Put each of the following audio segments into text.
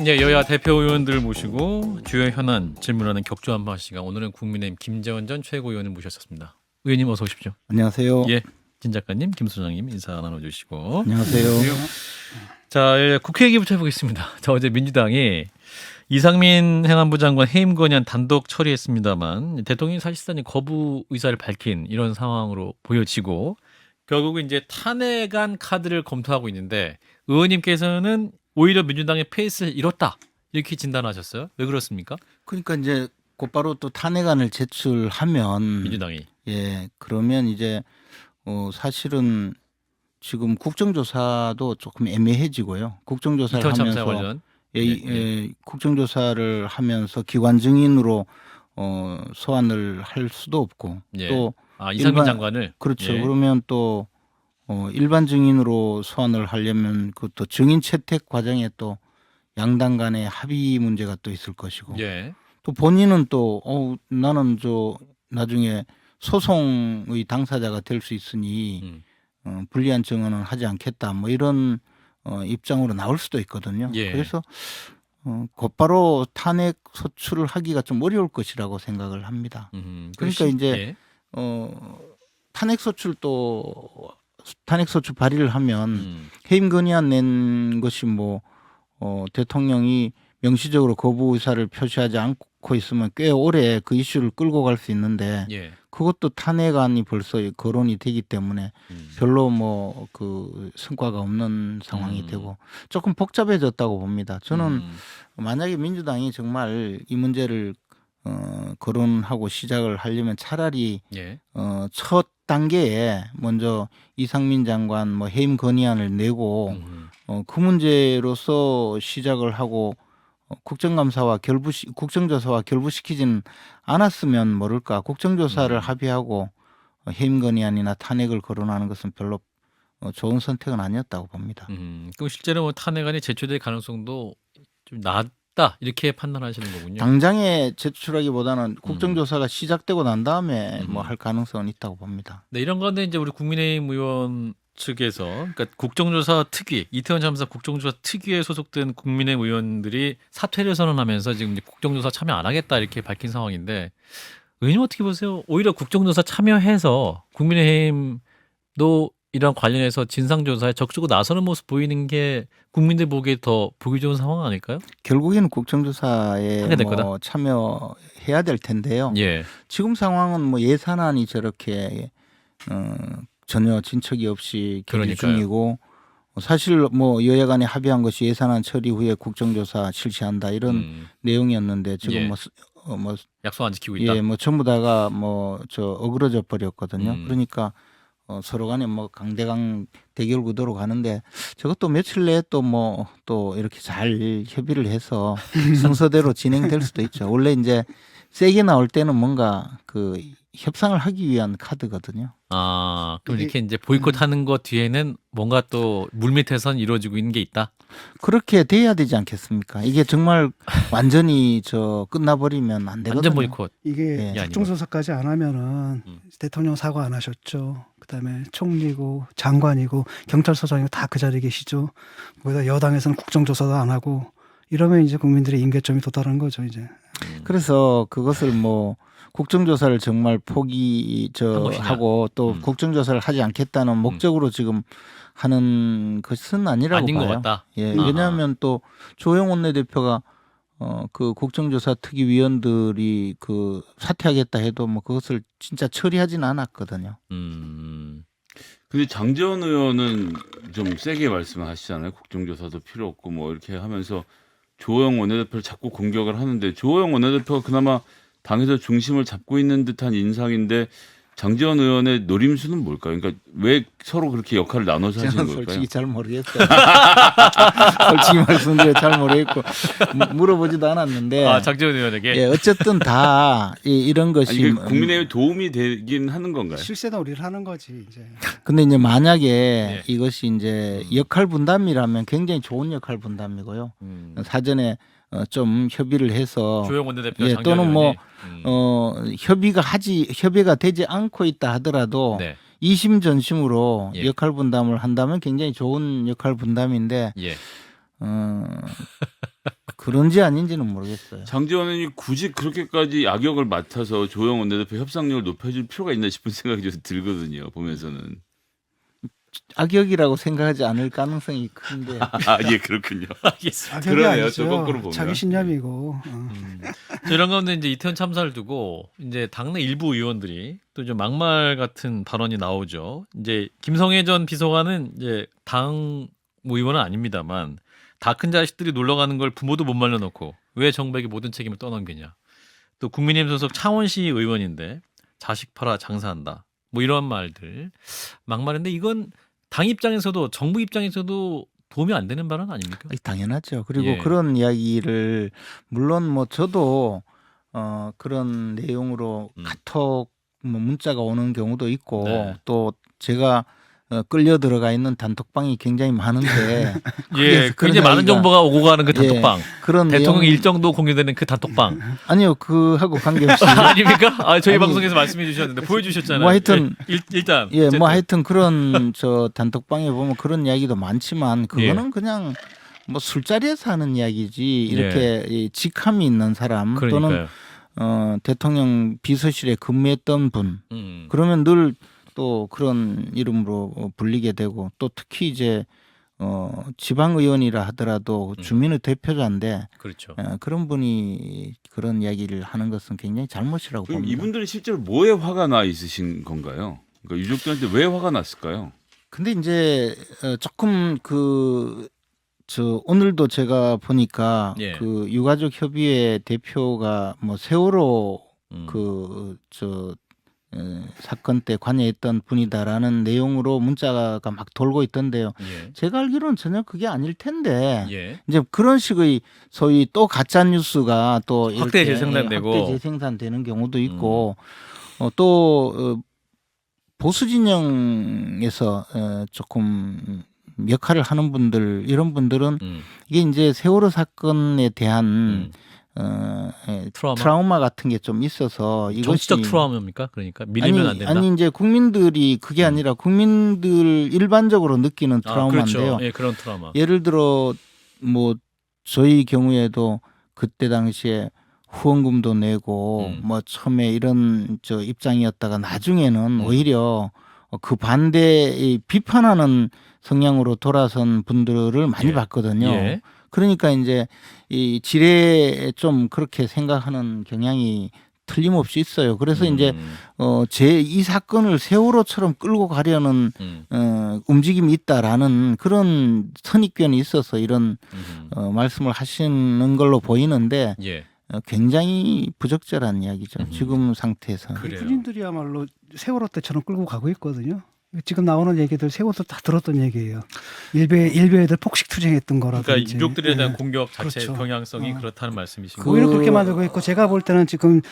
네, 여야 대표 의원들 모시고 주요 현안 질문하는 격주 한번 시간. 오늘은 국민의힘 김재원 전 최고위원을 모셨습니다. 의원님 어서 오십시오. 안녕하세요. 예, 진 작가님, 김 소장님 인사 나눠주시고. 안녕하세요. 자, 국회 얘기부터 해보겠습니다. 자, 어제 민주당이 이상민 행안부 장관 해임 건의안 단독 처리했습니다만 대통령이 사실상 거부 의사를 밝힌 이런 상황으로 보여지고 결국은 이제 탄핵안 카드를 검토하고 있는데 의원님께서는 오히려 민주당의 페이스를 잃었다 이렇게 진단하셨어요. 왜 그렇습니까? 그러니까 이제 곧바로 또 탄핵안을 제출하면 민주당이. 예, 그러면 이제 사실은 지금 국정조사도 조금 애매해지고요. 국정조사를 이태원 참사 하면서 관련. 국정조사를 하면서 기관 증인으로 소환을 할 수도 없고 예. 또 이상민 일반- 장관을. 그렇죠. 예. 그러면 또 일반 증인으로 소환을 하려면 그것도 증인 채택 과정에 또 양당 간의 합의 문제가 또 있을 것이고 예. 또 본인은 또 나는 나중에 소송의 당사자가 될 수 있으니 불리한 증언은 하지 않겠다 뭐 이런 입장으로 나올 수도 있거든요. 예. 그래서 곧바로 탄핵 소추를 하기가 좀 어려울 것이라고 생각을 합니다. 그러니까 이제 탄핵 소추 발의를 하면 해임 건의안 낸 것이 대통령이 명시적으로 거부 의사를 표시하지 않고 있으면 꽤 오래 그 이슈를 끌고 갈 수 있는데 예. 그것도 탄핵안이 벌써 거론이 되기 때문에 별로 그 성과가 없는 상황이 되고 조금 복잡해졌다고 봅니다. 저는 만약에 민주당이 정말 이 문제를 거론하고 시작을 하려면 차라리 예. 첫 단계에 먼저 이상민 장관 해임 건의안을 내고 그 문제로서 시작을 하고 국정감사와 국정조사와 결부시키지는 않았으면 모를까. 국정조사를 합의하고 해임 건의안이나 탄핵을 거론하는 것은 별로 좋은 선택은 아니었다고 봅니다. 그럼 실제로 탄핵안이 제출될 가능성도 좀 낮다 이렇게 판단하시는 거군요. 당장에 제출하기보다는 국정조사가 시작되고 난 다음에 할 가능성은 있다고 봅니다. 네, 이런 건데 이제 우리 국민의힘 의원 측에서 그러니까 국정조사 특위 이태원 참사 국정조사 특위에 소속된 국민의힘 의원들이 사퇴를 선언하면서 지금 이제 국정조사 참여 안 하겠다 이렇게 밝힌 상황인데 의원님 어떻게 보세요? 오히려 국정조사 참여해서 국민의힘도 이런 관련해서 진상조사에 적극적으로 나서는 모습 보이는 게 국민들 보기에 더 보기 좋은 상황 아닐까요? 결국에는 국정조사에 하게 될 거다. 참여해야 될 텐데요. 예. 지금 상황은 예산안이 저렇게 전혀 진척이 없이 계류 그러니까요. 중이고 사실 여야 간에 합의한 것이 예산안 처리 후에 국정조사 실시한다 이런 내용이었는데 지금 예. 약속 안 지키고 있다. 전부 다가 어그러져 버렸거든요. 그러니까 서로 간에 강대강 대결 구도로 가는데 저것도 며칠 내에 또 이렇게 잘 협의를 해서 순서대로 진행될 수도 있죠. 원래 이제 세게 나올 때는 뭔가 그 협상을 하기 위한 카드거든요. 그럼 이렇게 이제 보이콧하는 것 뒤에는 뭔가 또 물밑에선 이루어지고 있는 게 있다. 그렇게 돼야 되지 않겠습니까? 이게 정말 완전히 끝나버리면 안 되거든요. 완전 보이콧. 이게 예. 국정조사까지 안 하면은 대통령 사과 안 하셨죠. 그다음에 총리고 장관이고 경찰서장이고 다 그 자리에 계시죠. 거기다 여당에서는 국정조사도 안 하고 이러면 이제 국민들의 임계점이 도달한 거죠 이제. 그래서 그것을 국정조사를 정말 하고 또 국정조사를 하지 않겠다는 목적으로 지금 하는 것은 아니라고 아닌 봐요. 것 같다. 예, 왜냐하면 또 조영 원내대표가 그 국정조사 특위위원들이 사퇴하겠다 해도 그것을 진짜 처리하지는 않았거든요. 근데 장제원 의원은 좀 세게 말씀하시잖아요. 국정조사도 필요 없고 이렇게 하면서 조영 원내대표를 자꾸 공격을 하는데 조영 원내대표가 그나마 당에서 중심을 잡고 있는 듯한 인상인데 장제원 의원의 노림수는 뭘까요? 그러니까 왜 서로 그렇게 역할을 나눠서 하시는 저는 걸까요? 솔직히 잘 모르겠어요. 솔직히 말씀드려 잘 모르겠고 물어보지도 않았는데. 장재원 의원에게. 예, 어쨌든 다 이런 것이 이게 국민의힘 도움이 되긴 하는 건가요? 실세놀이를 하는 거지 이제. 근데 이제 만약에 네. 이것이 이제 역할 분담이라면 굉장히 좋은 역할 분담이고요. 사전에 좀 협의를 해서 조영 원내대표 예, 장재원 또는 의원이. 협의가 되지 않고 있다 하더라도 네. 이심전심으로 예. 역할 분담을 한다면 굉장히 좋은 역할 분담인데 예. 그런지 아닌지는 모르겠어요. 장제원 의원이 굳이 그렇게까지 악역을 맡아서 조영 원내대표 협상력을 높여줄 필요가 있나 싶은 생각이 좀 들거든요. 보면서는. 악역이라고 생각하지 않을 가능성이 큰데. 예, 그렇군요. 알겠습니다. 악역이 그러네요. 아니죠. 저 거꾸로 보면. 자기 신념이고. 이런 가운데 이제 이태원 참사를 두고 이제 당내 일부 의원들이 또 좀 막말 같은 발언이 나오죠. 이제 김성애 전 비서관은 이제 당 의원은 아닙니다만 다 큰 자식들이 놀러 가는 걸 부모도 못 말려놓고 왜 정부에게 모든 책임을 떠넘기냐. 또 국민의힘 소속 창원시 의원인데 자식 팔아 장사한다. 뭐 이런 말들 막말인데 이건 당 입장에서도 정부 입장에서도 도움이 안 되는 발언 아닙니까? 아니, 당연하죠. 그리고 예. 그런 이야기를 물론 뭐 저도 그런 내용으로 카톡 뭐 문자가 오는 경우도 있고 네. 또 제가 끌려 들어가 있는 단톡방이 굉장히 많은데 예, 그런 굉장히 많은 이야기가- 정보가 오고 가는 그 예, 단톡방. 그런 대통령 내용 일정도 공유되는 그 단톡방. 아니요 그하고 관계없이 아닙니까? 아, 저희 아니, 방송에서 말씀해 주셨는데 보여주셨잖아요. 뭐 하여튼 일단 예, 어쨌든. 뭐 하여튼 그런 저 단톡방에 보면 그런 이야기도 많지만 그거는 그냥 뭐 술자리에서 하는 이야기지 이렇게 이 직함이 있는 사람 또는 그러니까요. 대통령 비서실에 근무했던 분 그러면 늘 또 그런 이름으로 불리게 되고 또 특히 이제 지방의원이라 하더라도 주민의 대표자인데 그렇죠. 그런 분이 그런 이야기를 하는 것은 굉장히 잘못이라고 그럼 봅니다. 이분들이 실제로 뭐에 화가 나 있으신 건가요? 그러니까 유족들한테 왜 화가 났을까요? 근데 이제 조금 오늘도 제가 보니까 예. 그 유가족 협의회 대표가 뭐 세월호 사건 때 관여했던 분이다라는 내용으로 문자가 막 돌고 있던데요. 예. 제가 알기로는 전혀 그게 아닐 텐데 예. 이제 그런 식의 소위 또 가짜 뉴스가 또 확대 이렇게 재생산되고. 확대 재생산되는 경우도 있고 또 보수 진영에서 조금 역할을 하는 분들 이런 분들은 이게 이제 세월호 사건에 대한 트라우마 같은 게 좀 있어서 이것이 정치적 트라우마입니까? 그러니까 밀리면 안 된다. 아니 이제 국민들이 그게 아니라 국민들 일반적으로 느끼는 트라우마인데요. 그렇죠. 예, 그런 트라우마. 예를 들어 뭐 저희 경우에도 그때 당시에 후원금도 내고 뭐 처음에 이런 입장이었다가 나중에는 오히려 그 반대 비판하는 성향으로 돌아선 분들을 많이 봤거든요. 예. 그러니까 이제 이 지레 좀 그렇게 생각하는 경향이 틀림없이 있어요. 그래서 이제 이 사건을 세월호처럼 끌고 가려는 움직임이 있다라는 그런 선입견이 있어서 이런 말씀을 하시는 걸로 보이는데 예. 굉장히 부적절한 이야기죠. 지금 상태에서는. 그래요. 군인들이야말로 세월호 때처럼 끌고 가고 있거든요. 지금 나오는 얘기들 세월호 다 들었던 얘기예요. 일베애들 폭식 투쟁했던 거라든지. 그러니까 유족들에 대한 공격 자체 그렇죠. 경향성이 그렇다는 말씀이신 오히려 거예요. 그렇게 만들고 있고 제가 볼 때는 지금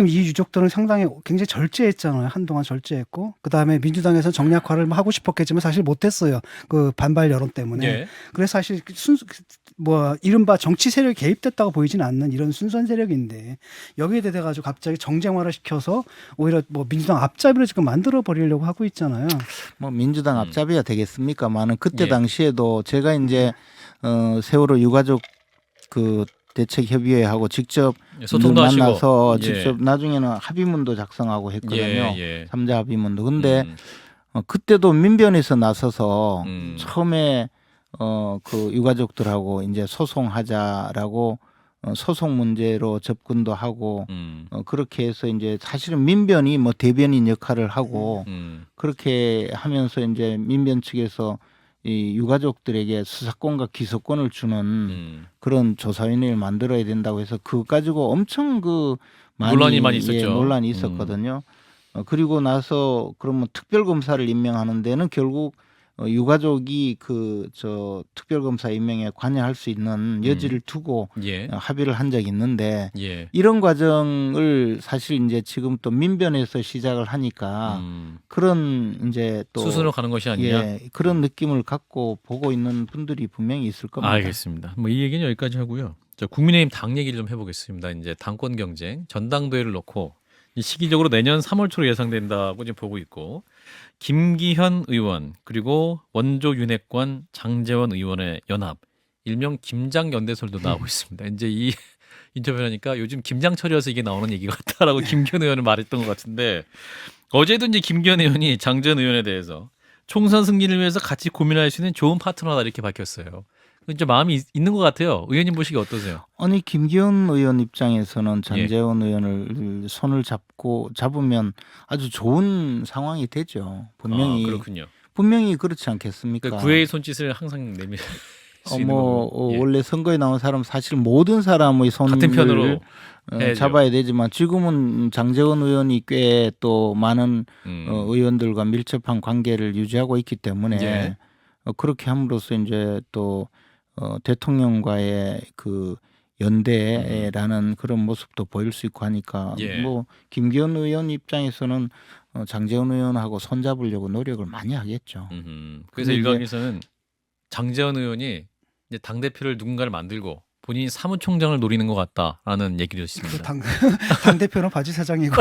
이 유족들은 상당히 굉장히 절제했잖아요. 한동안 절제했고 그다음에 민주당에서는 정략화를 하고 싶었겠지만 사실 못했어요. 그 반발 여론 때문에. 예. 그래서 사실 이른바 정치 세력이 개입됐다고 보이지는 않는 이런 순수한 세력인데 여기에 대해 가지고 갑자기 정쟁화를 시켜서 오히려 뭐 민주당 앞잡이를 지금 만들어 버리려고 하고 있잖아요. 뭐 민주당 앞잡이가 되겠습니까만은 그때 예. 당시에도 제가 이제 세월호 유가족 그 대책협의회하고 직접 소통도 하시고. 만나서 예. 직접 나중에는 합의문도 작성하고 했거든요. 예. 3자 합의문도. 근데 그때도 민변에서 나서서 처음에 그 유가족들하고 이제 소송하자라고 소송 문제로 접근도 하고 그렇게 해서 이제 사실은 민변이 뭐 대변인 역할을 하고 그렇게 하면서 이제 민변 측에서 이 유가족들에게 수사권과 기소권을 주는 그런 조사위원회를 만들어야 된다고 해서 그거 가지고 엄청 논란이 많이 있었죠. 논란이 있었거든요. 그리고 나서 그러면 특별검사를 임명하는 데는 결국 유가족이 특별검사 임명에 관여할 수 있는 여지를 두고 예. 합의를 한 적이 있는데 예. 이런 과정을 사실 이제 지금 또 민변에서 시작을 하니까 그런 이제 또 수순으로 가는 것이 아니냐. 예, 그런 느낌을 갖고 보고 있는 분들이 분명히 있을 겁니다. 알겠습니다. 뭐 이 얘기는 여기까지 하고요. 저 국민의힘 당 얘기를 좀 해보겠습니다. 이제 당권 경쟁, 전당대회를 놓고 이 시기적으로 내년 3월 초로 예상된다고 지금 보고 있고 김기현 의원 그리고 원조 윤핵관 장제원 의원의 연합 일명 김장 연대설도 나오고 있습니다. 이제 이 인터뷰를 하니까 요즘 김장철이어서 이게 나오는 얘기 같다라고 김기현 의원은 말했던 것 같은데 어제도 이제 김기현 의원이 장전 의원에 대해서 총선 승리를 위해서 같이 고민할 수 있는 좋은 파트너다 이렇게 밝혔어요. 진짜 마음이 있는 것 같아요. 의원님 보시기 어떠세요? 아니 김기현 의원 입장에서는 전재원 의원을 손을 잡으면 아주 좋은 상황이 되죠. 분명히 그렇군요. 분명히 그렇지 않겠습니까? 그러니까 구애의 손짓을 항상 내밀 수 있는 거고. 예. 원래 선거에 나온 사람 사실 모든 사람의 손을 같은 편으로 해야죠. 잡아야 되지만 지금은 장재원 의원이 꽤 또 많은 의원들과 밀접한 관계를 유지하고 있기 때문에 예. 그렇게 함으로써 이제 또 대통령과의 그 연대라는 그런 모습도 보일 수 있고 하니까 예. 뭐 김기현 의원 입장에서는 장재원 의원하고 손잡으려고 노력을 많이 하겠죠. 그래서 근데 일각에서는 장재원 의원이 이제 당 대표를 누군가를 만들고 본인이 사무총장을 노리는 것 같다라는 얘기를 했습니다. 당 대표는 바지 사장이고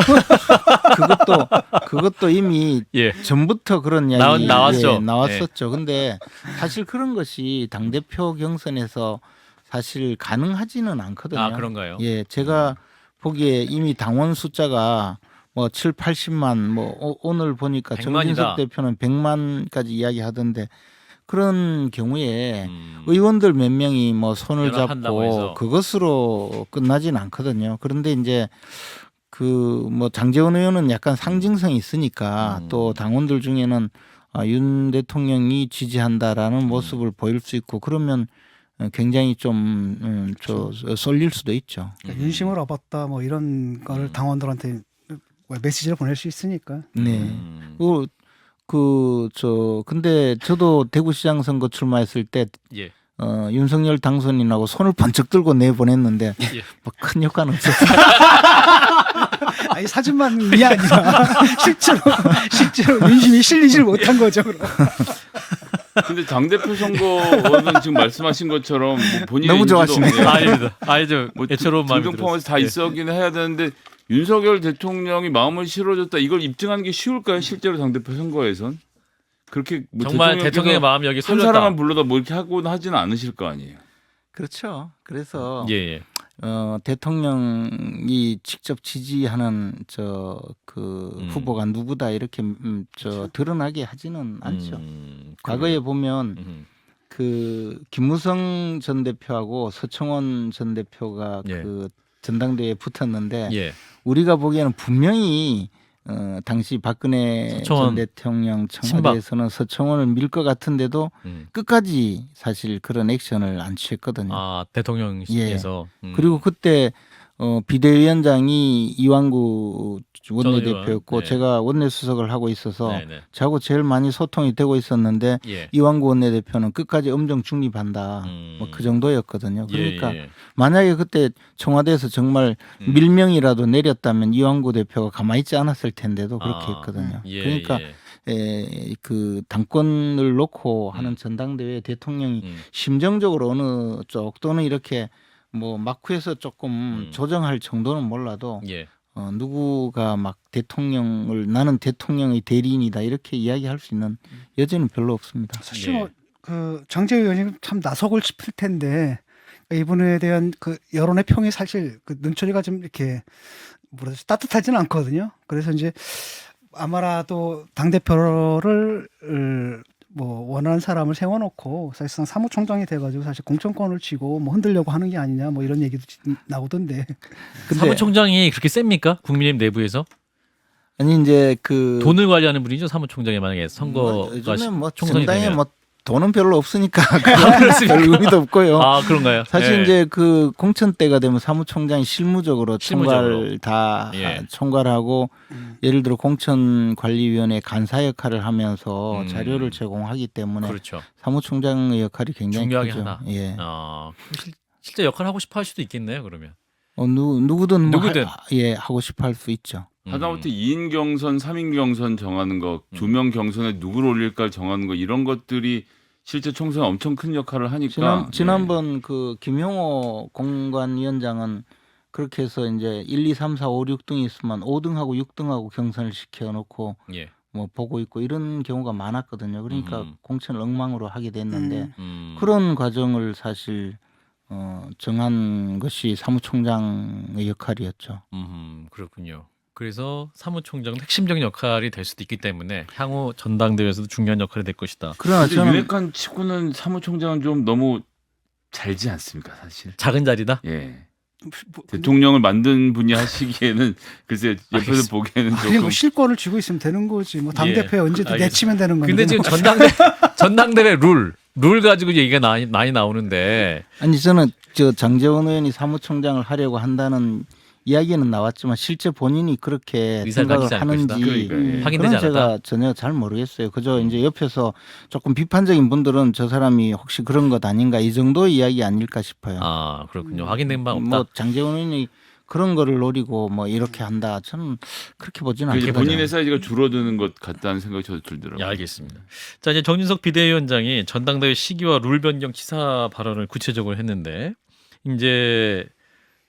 그것도 이미 예. 전부터 그런 이야기 나왔죠. 나왔었죠. 근데 사실 그런 것이 당 대표 경선에서 사실 가능하지는 않거든요. 아 그런가요? 예, 제가 보기에 이미 당원 숫자가 뭐 7, 80만 뭐 오늘 보니까 100만이다. 정진석 대표는 100만까지 이야기하던데 그런 경우에 의원들 몇 명이 뭐 손을 연합한다고 해서. 잡고 그것으로 끝나진 않거든요. 그런데 이제 그 뭐 장재원 의원은 약간 상징성이 있으니까 또 당원들 중에는 윤 대통령이 지지한다라는 모습을 보일 수 있고 그러면 굉장히 좀 쏠릴 수도 있죠. 윤심을 얻었다 뭐 이런 거를 당원들한테 메시지를 보낼 수 있으니까. 네. 근데 저도 대구시장 선거 출마했을 때 예. 윤석열 당선인하고 손을 번쩍 들고 내보냈는데 예. 뭐 큰 효과는 없었어요. 아니 사진만이 아니라 실제로 윤심이 실리질 못한 거죠. 그럼. 근데 당대표 선거는 지금 말씀하신 것처럼 뭐 본인의 너무 인지도 좋아하시네. 없는 아닙니다. 아니죠. 뭐 애처로운 마음이 등등 포함해서 다 들었어요. 있어긴 해야 되는데 윤석열 대통령이 마음을 실어줬다 이걸 입증하는 게 쉬울까요? 실제로 당대표 선거에선 그렇게 뭐 정말 대통령의 마음이 여기 한 쏠렸다. 사람만 불러다 뭐 이렇게 하고는 하지는 않으실 거 아니에요. 그렇죠. 그래서 예. 대통령이 직접 지지하는 후보가 누구다 이렇게 드러나게 하지는 않죠. 과거에 보면 그 김무성 전 대표하고 서청원 전 대표가 예. 그 전당대회에 붙었는데 예. 우리가 보기에는 분명히 당시 박근혜 서청원 전 대통령 청와대에서는 서청원을 밀 것 같은데도 끝까지 사실 그런 액션을 안 취했거든요. 아 대통령실에서. 그리고 그때 비대위원장이 이완구 원내대표였고 네. 제가 원내수석을 하고 있어서 네네. 저하고 제일 많이 소통이 되고 있었는데 예. 이완구 원내대표는 끝까지 엄정 중립한다. 뭐 그 정도였거든요. 그러니까 만약에 그때 청와대에서 정말 밀명이라도 내렸다면 이완구 대표가 가만히 있지 않았을 텐데도 그렇게 했거든요. 그러니까 그 당권을 놓고 하는 전당대회 대통령이 심정적으로 어느 쪽 또는 이렇게 뭐 막후에서 조금 조정할 정도는 몰라도 누구가 막 나는 대통령의 대리인이다 이렇게 이야기할 수 있는 여지는 별로 없습니다. 사실 뭐 그 장재 의원이 참 나서고 싶을 텐데 이분에 대한 그 여론의 평이 사실 그 눈초리가 좀 이렇게 따뜻하지는 않거든요. 그래서 이제 아마라도 당 대표를 뭐 원하는 사람을 세워놓고 사실상 사무총장이 돼가지고 사실 공천권을 쥐고 뭐 흔들려고 하는 게 아니냐 뭐 이런 얘기도 나오던데. 근데 사무총장이 그렇게 셉니까? 국민의힘 내부에서? 아니 이제 그 돈을 관리하는 분이죠. 사무총장이 만약에 선거가 요즘에 뭐 총선이 정당에 되면. 뭐 돈은 별로 없으니까 별 의미도 없고요. 아 그런가요? 사실 예. 이제 그 공천 때가 되면 사무총장이 실무적으로 총괄하고 예를 들어 공천관리위원회 간사 역할을 하면서 자료를 제공하기 때문에 그렇죠. 사무총장의 역할이 굉장히 중요하게 크죠. 하다. 예. 실제 역할 하고 싶어 할 수도 있겠네요. 그러면. 누구든 누구든. 하고 싶어 할 수 있죠. 하다못해 2인 경선, 3인 경선 정하는 거, 2명 경선에 누구를 올릴까 정하는 거 이런 것들이 실제 총선에 엄청 큰 역할을 하니까. 지난번 그 김용호 공관위원장은 그렇게 해서 이제 1, 2, 3, 4, 5, 6등이 있으면 5등하고 6등하고 경선을 시켜놓고 뭐 보고 있고 이런 경우가 많았거든요. 그러니까 공천을 엉망으로 하게 됐는데 그런 과정을 사실 정한 것이 사무총장의 역할이었죠. 그렇군요. 그래서 사무총장은 핵심적인 역할이 될 수도 있기 때문에 향후 전당대회에서도 중요한 역할이 될 것이다. 그러나 근데 저는 윤핵관 치고는 사무총장은 좀 너무 잘지 않습니까, 사실? 작은 자리다? 예. 뭐, 대통령을 만든 분이 하시기에는 글쎄 옆에서 알겠습니다. 보기에는 아니 조금 뭐 실권을 쥐고 있으면 되는 거지. 뭐 당 예, 대표에 언제 알겠습니다. 내치면 되는 건데. 근데 지금 전당대회 룰 가지고 얘기가 많이 나오는데 아니 저는 저 장제원 의원이 사무총장을 하려고 한다는 이야기는 나왔지만 실제 본인이 그렇게 의사를 생각을 밝히지 않을 하는지 것이다. 그러니까, 예. 확인되지 그건 않았다. 제가 전혀 잘 모르겠어요. 그저 이제 옆에서 조금 비판적인 분들은 저 사람이 혹시 그런 것 아닌가 이 정도의 이야기 아닐까 싶어요. 아 그렇군요. 확인된 바 없다. 뭐 장제원 의원이 그런 거를 노리고 뭐 이렇게 한다. 저는 그렇게 보지는 그 이제 않거든요. 본인의 사이즈가 줄어드는 것 같다는 생각이 저도 들더라고요. 예, 알겠습니다. 자 이제 정진석 비대위원장이 전당대회 시기와 룰 변경 치사 발언을 구체적으로 했는데 이제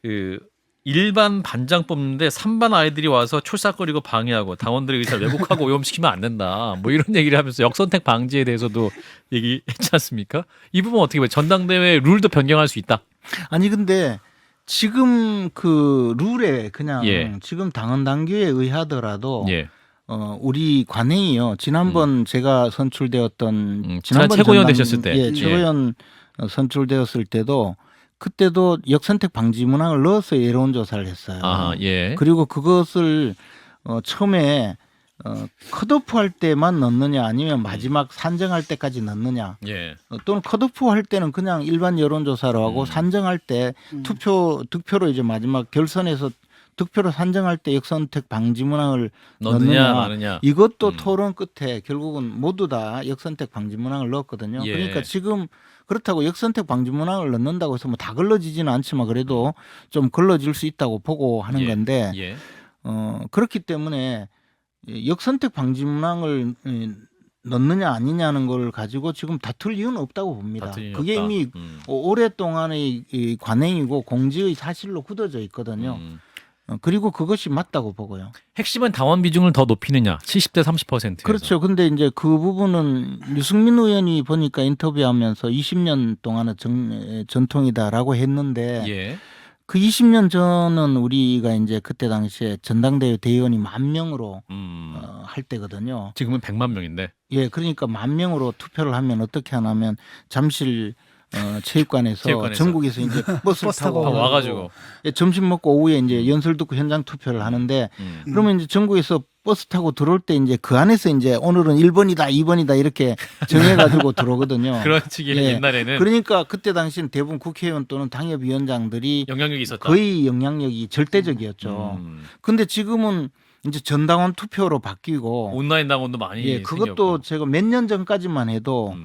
그 일반 반장 뽑는데 3반 아이들이 와서 출사거리고 방해하고 당원들의 의사를 왜곡하고 오염시키면 안 된다. 뭐 이런 얘기를 하면서 역선택 방지에 대해서도 얘기했지 않습니까? 이 부분 어떻게 봐요? 전당대회 룰도 변경할 수 있다. 아니 근데 지금 그 룰에 그냥 예. 지금 당헌 당규에 의하더라도 예. 우리 관행이요. 지난번 제가 선출되었던 지난 최고위원 되셨을 때. 예, 예. 최고위원 선출되었을 때도 그때도 역선택 방지 문항을 넣어서 여론조사를 했어요. 아 예. 그리고 그것을 처음에 컷오프 할 때만 넣느냐 아니면 마지막 산정할 때까지 넣느냐 예. 또는 컷오프 할 때는 그냥 일반 여론조사로 하고 산정할 때 득표로 이제 마지막 결선에서 득표로 산정할 때 역선택 방지 문항을 넣느냐 마느냐. 이것도 토론 끝에 결국은 모두 다 역선택 방지 문항을 넣었거든요. 예. 그러니까 지금 그렇다고 역선택 방지 문항을 넣는다고 해서 뭐 다 걸러지지는 않지만 그래도 좀 걸러질 수 있다고 보고 하는 예. 건데 예. 그렇기 때문에 역선택 방지 문항을 넣느냐 아니냐는 걸 가지고 지금 다툴 이유는 없다고 봅니다. 다툴 이유는 그게 없다. 이미 오랫동안의 이 관행이고 공지의 사실로 굳어져 있거든요. 그리고 그것이 맞다고 보고요. 핵심은 당원 비중을 더 높이느냐. 70대 30%에서. 그렇죠. 근데 이제 그 부분은 유승민 의원이 보니까 인터뷰하면서 20년 동안의 전통이다라고 했는데 예. 그 20년 전은 우리가 이제 그때 당시에 전당대회 대의원이 10,000명으로 할 때거든요. 지금은 100만 명인데. 예, 그러니까 10,000명으로 투표를 하면 어떻게 하냐면 잠실 체육관에서 전국에서 이제 버스를 타고 와가지고 예, 점심 먹고 오후에 이제 연설 듣고 현장 투표를 하는데 그러면 이제 전국에서 버스 타고 들어올 때 이제 그 안에서 이제 오늘은 1번이다, 2번이다 이렇게 정해가지고 들어오거든요. 그런 식의 예. 옛날에는 그러니까 그때 당시는 대부분 국회의원 또는 당협위원장들이 영향력이 있었다. 거의 영향력이 절대적이었죠. 근데 지금은 이제 전당원 투표로 바뀌고 온라인 당원도 많이 예, 그것도 생겼고. 제가 몇 년 전까지만 해도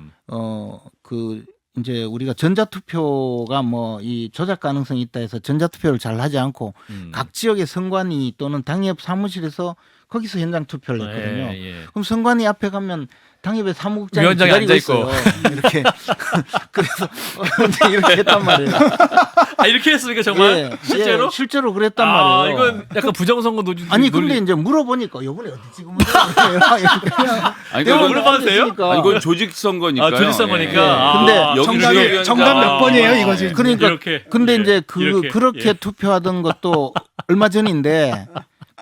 그 이제 우리가 전자투표가 뭐 이 조작 가능성이 있다 해서 전자투표를 잘 하지 않고 각 지역의 선관위 또는 당협 사무실에서 거기서 현장 투표를 했거든요. 예. 그럼 선관위 앞에 가면 당협의 사무국장이 위원장이 기다리고 앉아 있고. 있어요. 이렇게 그래서 이렇게 했단 말이에요. 아 이렇게 했습니까 정말? 예, 실제로? 예, 실제로 그랬단 아 말이에요. 이건 약간 부정선거 노조. 아니 근데 이제 물어보니까 요번에 어디 찍으면 돼요? 아니 내가 그건 물어봐도 돼요? 아니 그건 조직 선거니까요. 아, 조직 선거니까. 예. 아, 근데 여기 정답 몇 번이에요 이거 지금? 그러니까 이렇게. 근데 예. 이제 이렇게. 그렇게 예. 투표하던 것도 얼마 전인데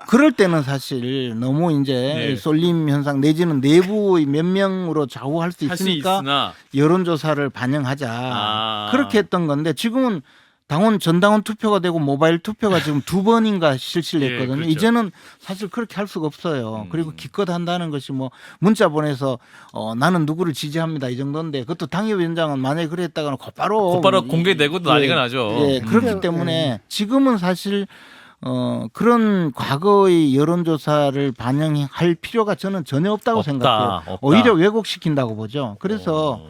그럴 때는 사실 너무 이제 네. 쏠림 현상 내지는 내부의 몇 명으로 좌우할 수 할 수 있으니까 있으나 여론조사를 반영하자 아. 그렇게 했던 건데 지금은 전당원 투표가 되고 모바일 투표가 지금 2번인가 실시를 예, 했거든요. 그렇죠. 이제는 사실 그렇게 할 수가 없어요. 그리고 기껏 한다는 것이 뭐 문자 보내서 나는 누구를 지지합니다 이 정도인데 그것도 당협위원장은 만약에 그랬다가는 곧바로 공개되고도 난리가 나죠. 예, 그렇기 근데, 때문에 지금은 사실 그런 과거의 여론조사를 반영할 필요가 저는 전혀 없다고 생각해요. 없다. 오히려 왜곡시킨다고 보죠. 그래서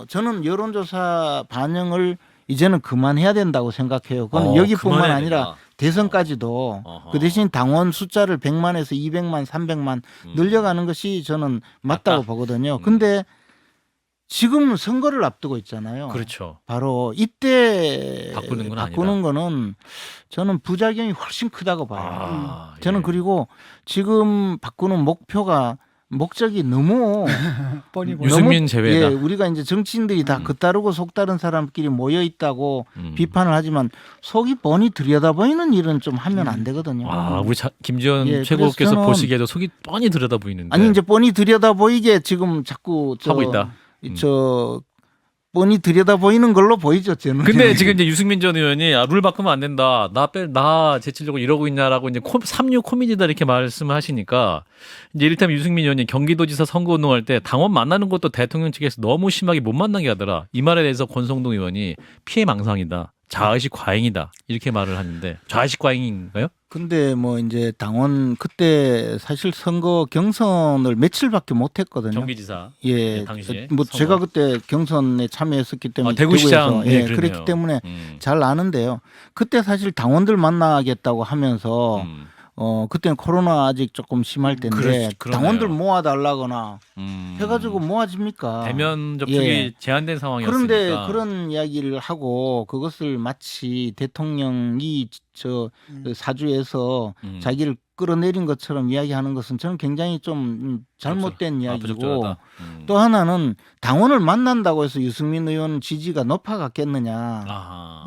저는 여론조사 반영을 이제는 그만해야 된다고 생각해요. 그건 여기뿐만 그만해야 아니라 된다. 대선까지도 어허. 그 대신 당원 숫자를 100만에서 200만, 300만 늘려가는 것이 저는 맞다고 맞다. 보거든요. 근데 지금 선거를 앞두고 있잖아요. 그렇죠. 바로 이때 바꾸는 건 바꾸는 거는 저는 부작용이 훨씬 크다고 봐요. 아, 저는 예. 그리고 지금 바꾸는 목적이 너무 뻔히 보여. 유승민 제외다. 예, 우리가 이제 정치인들이 다 그따르고 속다른 사람끼리 모여 있다고 비판을 하지만 속이 뻔히 들여다보이는 일은 좀 하면 안 되거든요. 아, 우리 김지현 예, 최고께서 그래서 저는- 보시기에도 속이 뻔히 들여다 보이는데. 아니 이제 뻔히 들여다보이게 지금 자꾸 하고 있다. 뻔히 들여다보이는 걸로 보이죠, 저는. 근데 지금 이제 유승민 전 의원이 룰 바꾸면 안 된다. 나 제치려고 이러고 있냐라고 이제 3.6 코미디다 이렇게 말씀을 하시니까 이제 이를테면 유승민 의원이 경기도지사 선거운동할 때 당원 만나는 것도 대통령 측에서 너무 심하게 못 만나게 하더라. 이 말에 대해서 권성동 의원이 피해망상이다. 자의식 과잉이다. 이렇게 말을 하는데 자의식 과잉인가요? 근데 뭐 이제 당원 그때 사실 선거 경선을 며칠밖에 못 했거든요. 경기지사. 예. 네, 당시에 뭐 선거. 제가 그때 경선에 참여했었기 때문에 대구시장. 대구에서, 예, 그랬기 그러네요. 때문에 잘 아는데요. 그때 사실 당원들 만나겠다고 하면서 그때는 코로나 아직 조금 심할 때인데 그러네요. 당원들 모아달라거나 해가지고 모아집니까? 대면 접촉이 예. 제한된 상황이었으니까. 그런데 그런 이야기를 하고 그것을 마치 대통령이 그 사주에서 자기를 끌어내린 것처럼 이야기하는 것은 저는 굉장히 좀 잘못된 이야기고 부적절하다. 또 하나는 당원을 만난다고 해서 유승민 의원 지지가 높아갔겠느냐. 아하.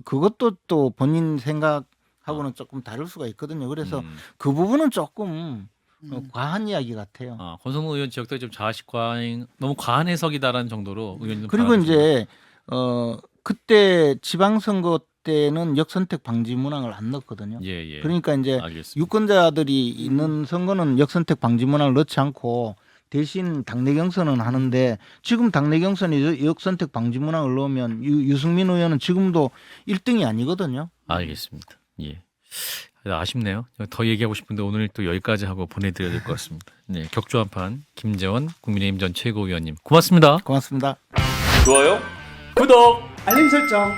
그것도 또 본인 생각하고는 조금 다를 수가 있거든요. 그래서 그 부분은 조금 과한 이야기 같아요. 권성동 의원 지역도 좀 자의식 과잉, 너무 과한 해석이다라는 정도로 의원님. 그리고 이제 그때 지방선거 때는 역선택 방지 문항을 안 넣었거든요. 예. 그러니까 이제 알겠습니다. 유권자들이 있는 선거는 역선택 방지 문항을 넣지 않고 대신 당내 경선은 하는데 지금 당내 경선에 역선택 방지 문항을 넣으면 유승민 의원은 지금도 1등이 아니거든요. 알겠습니다. 예. 아쉽네요. 더 얘기하고 싶은데 오늘 또 여기까지 하고 보내드려야 될 것 같습니다. 네, 격조 한판 김재원 국민의힘 전 최고위원님 고맙습니다. 고맙습니다. 좋아요? 구독. 알림 설정.